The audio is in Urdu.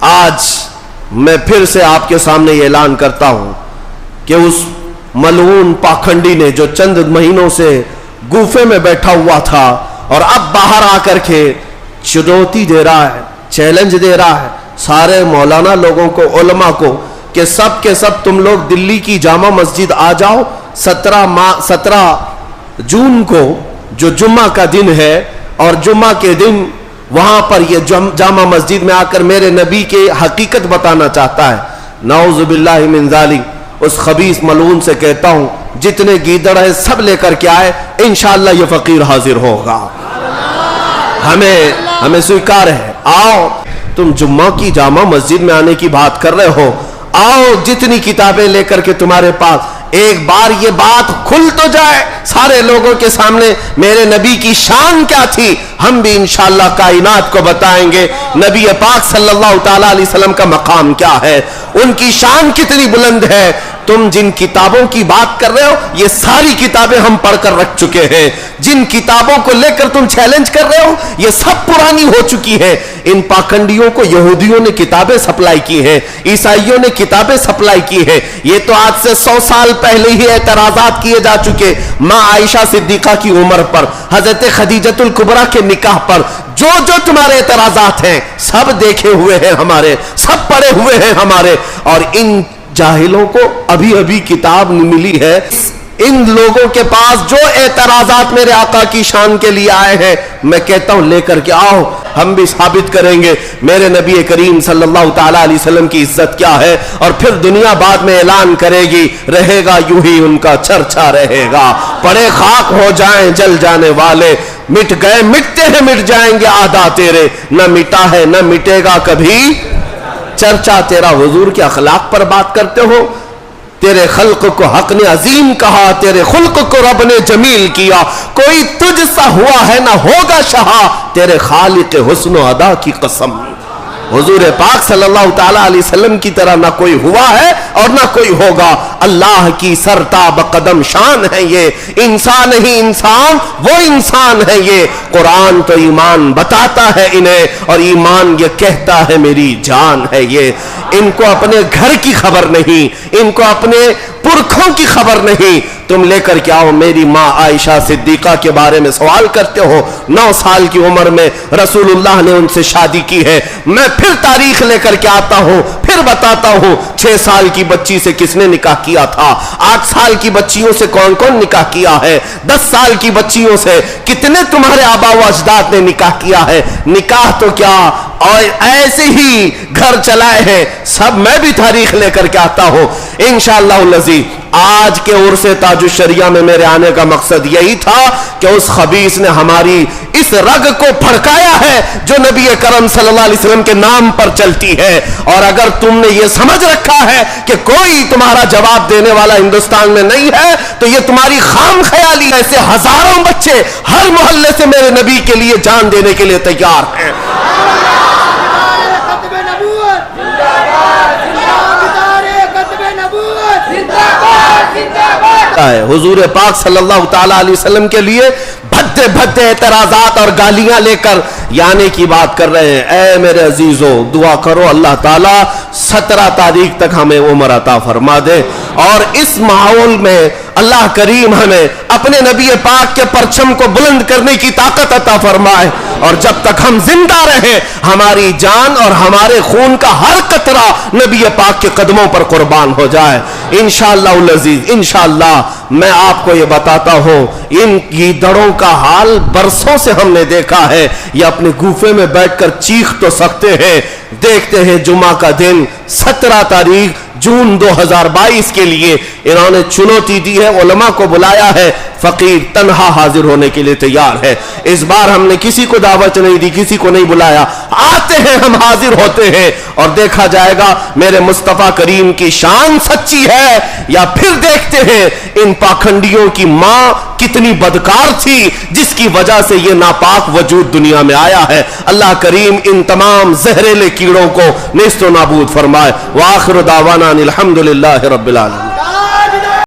آج میں پھر سے آپ کے سامنے یہ اعلان کرتا ہوں کہ اس ملعون پاکھنڈی نے جو چند مہینوں سے گوفے میں بیٹھا ہوا تھا اور اب باہر آ کر کے چنوتی دے رہا ہے، چیلنج دے رہا ہے سارے مولانا لوگوں کو، علماء کو، کہ سب کے سب تم لوگ دلی کی جامع مسجد آ جاؤ 17 جون کو جو جمعہ کا دن ہے، اور جمعہ کے دن وہاں پر یہ جامع مسجد میں آ کر میرے نبی کے حقیقت بتانا چاہتا ہے۔ نعوذ باللہ من ذالک، اس خبیث ملعون سے کہتا ہوں جتنے گیدڑ ہیں سب لے کر کے آئے، انشاءاللہ یہ فقیر حاضر ہوگا، ہمیں سویکار ہے۔ آؤ، تم جمعہ کی جامع مسجد میں آنے کی بات کر رہے ہو، آؤ جتنی کتابیں لے کر کے تمہارے پاس، ایک بار یہ بات کھل تو جائے سارے لوگوں کے سامنے میرے نبی کی شان کیا تھی، ہم بھی انشاءاللہ کائنات کو بتائیں گے نبی پاک صلی اللہ تعالی علیہ وسلم کا مقام کیا ہے، ان کی شان کتنی بلند ہے۔ تم جن کتابوں کی بات کر رہے ہو یہ ساری کتابیں ہم پڑھ کر رکھ چکے ہیں، جن کتابوں کو لے کر تم چیلنج کر رہے ہو یہ سب پرانی ہو چکی ہے۔ ان پاکھنڈیوں کو یہودیوں نے کتابیں سپلائی کی ہیں، عیسائیوں نے کتابیں سپلائی کی ہیں، یہ تو آج سے 100 سال پہلے ہی اعتراضات کیے جا چکے ماں عائشہ صدیقہ کی عمر پر، حضرت خدیجۃ الکبریٰ کے نکاح پر، جو تمہارے اعتراضات ہیں سب دیکھے ہوئے ہیں ہمارے، سب پڑھے ہوئے ہیں ہمارے، اور ان جاہلوں کو ابھی کتاب ملی ہے۔ ان لوگوں کے پاس جو اعتراضات میرے آقا کی شان کے لیے آئے ہیں میں کہتا ہوں لے کر کے آؤ، ہم بھی ثابت کریں گے میرے نبی کریم صلی اللہ تعالی علیہ وسلم کی عزت کیا ہے، اور پھر دنیا بعد میں اعلان کرے گی، رہے گا یوں ہی ان کا چرچا رہے گا، پڑے خاک ہو جائیں جل جانے والے، مٹ گئے مٹتے ہیں مٹ جائیں گے آدھا تیرے، نہ مٹا ہے نہ مٹے گا کبھی چرچا تیرا۔ حضور کے اخلاق پر بات کرتے ہو، تیرے خلق کو حق نے عظیم کہا، تیرے خلق کو رب نے جمیل کیا، کوئی تجھ سا ہوا ہے نہ ہوگا شہا، تیرے خالق حسن و ادا کی قسم۔ حضور پاک صلی اللہ تعالی علیہ وسلم کی طرح نہ کوئی ہوا ہے اور نہ کوئی ہوگا، اللہ کی سرتاب قدم شان ہے یہ، انسان ہی انسان وہ انسان ہے یہ، قرآن تو ایمان بتاتا ہے انہیں اور ایمان یہ کہتا ہے میری جان ہے یہ۔ ان کو اپنے گھر کی خبر نہیں، ان کو اپنے پرکھوں کی خبر نہیں، تم لے کر کے آؤ میری ماں عائشہ صدیقہ کے بارے میں سوال کرتے ہو، 9 سال کی عمر میں رسول اللہ نے ان سے شادی کی ہے، میں پھر تاریخ لے کر کے آتا ہوں، پھر بتاتا ہوں 6 سال کی بچی سے کس نے نکاح کیا تھا، 8 سال کی بچیوں سے کون کون نکاح کیا ہے، 10 سال کی بچیوں سے کتنے تمہارے آبا و اجداد نے نکاح کیا ہے، نکاح تو کیا اور ایسے ہی گھر چلائے ہیں، سب میں بھی تاریخ لے کر کے آتا ہوں انشاءاللہ العزیز۔ آج کے عرص تاج الشریعہ میں میرے آنے کا مقصد یہی تھا کہ اس خبیث نے ہماری اس رگ کو پھڑکایا ہے جو نبی کرم صلی اللہ علیہ وسلم کے نام پر چلتی ہے، اور اگر تم نے یہ سمجھ رکھا ہے کہ کوئی تمہارا جواب دینے والا ہندوستان میں نہیں ہے تو یہ تمہاری خام خیالی ہے۔ ایسے ہزاروں بچے ہر محلے سے میرے نبی کے لیے جان دینے کے لیے تیار ہیں۔ حضور پاک صلی اللہ تعالی علیہ وسلم کے لیے بھدے اعتراضات اور گالیاں لے کر یعنی کی بات کر رہے ہیں۔ اے میرے عزیزو، دعا کرو اللہ تعالیٰ 17 تاریخ تک ہمیں عمر عطا فرما دے، اور اس ماحول میں اللہ کریم ہمیں اپنے نبی پاک کے پرچم کو بلند کرنے کی طاقت عطا فرمائے، اور جب تک ہم زندہ رہیں ہماری جان اور ہمارے خون کا ہر قطرہ نبی پاک کے قدموں پر قربان ہو جائے انشاءاللہ العزیز۔ انشاءاللہ میں آپ کو یہ بتاتا ہوں، ان گیدڑوں کا حال برسوں سے ہم نے دیکھا ہے، یہ اپنے گوفے میں بیٹھ کر چیخ تو سکتے ہیں، دیکھتے ہیں جمعہ کا دن 17 تاریخ جون 2022 کے لیے انہوں نے چنوتی دی ہے، علماء کو بلایا ہے، فقیر تنہا حاضر ہونے کے لیے تیار ہے۔ اس بار ہم نے کسی کو دعوت نہیں دی، کسی کو نہیں بلایا، آتے ہیں ہم حاضر ہوتے ہیں، اور دیکھا جائے گا میرے مصطفیٰ کریم کی شان سچی ہے یا پھر دیکھتے ہیں ان پاکھنڈیوں کی ماں کتنی بدکار تھی جس کی وجہ سے یہ ناپاک وجود دنیا میں آیا ہے۔ اللہ کریم ان تمام زہریلے کیڑوں کو نیست و نابود فرمائے۔ وآخر دعوانا الحمدللہ رب العالمین۔